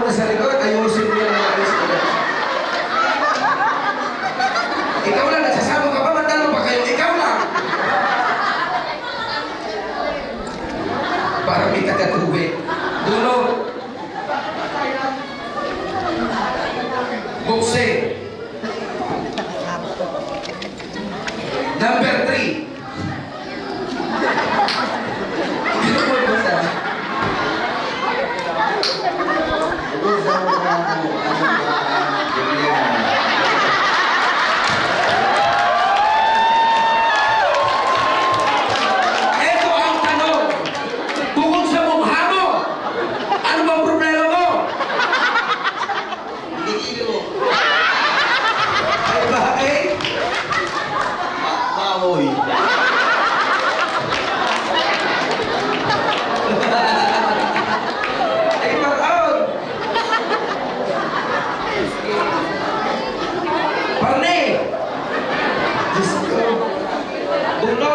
na sa likod, ayusin mo yung mga ayos ko. Ikaw lang, nagsasama ka pa, magdalo pa kayo, ikaw lang! Para may kagatuwi. Dulo. Bukse. Number 3. Ito ang tanong. Bukod sa mukha mo, ano bang problema mo? Hindi mo. Ay, bakit? Mamoy. Ay, parang. Parne! Diyos ko. Bulo.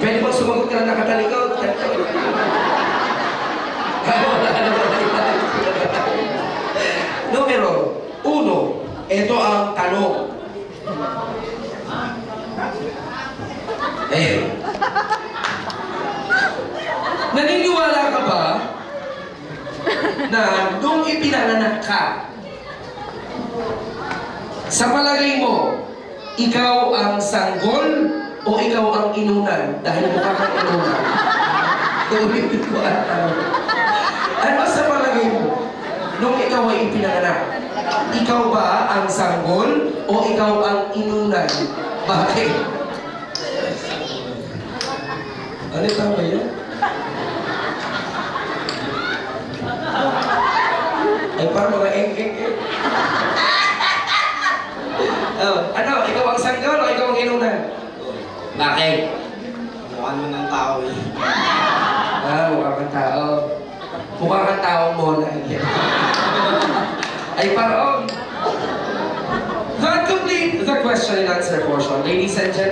Pwede bang sumagot ka na nakatalikod? Numero 1. Ito ang tanong. Naniniwala ka ba na nung ipinanganak ka, sa palagay mo, ikaw ang sanggol o ikaw ang inunan? Dahil mukha kang inunan. Tulitin ko ang tanong. Ano sa palagay mo, nung ikaw ay ipinanganak, ikaw ba ang sanggol o ikaw ang inunan? Bakit? Ano tama yun? Ay, parang mga eng-eng-eng. Ano? Ikaw ang sanggol o ikaw ang inunan? Bakit? Mukha mo ng tao eh. Mukha kang tao. Mukha kang taong mona. Ay, parang. That complete the question and answer portion. Ladies and gentlemen.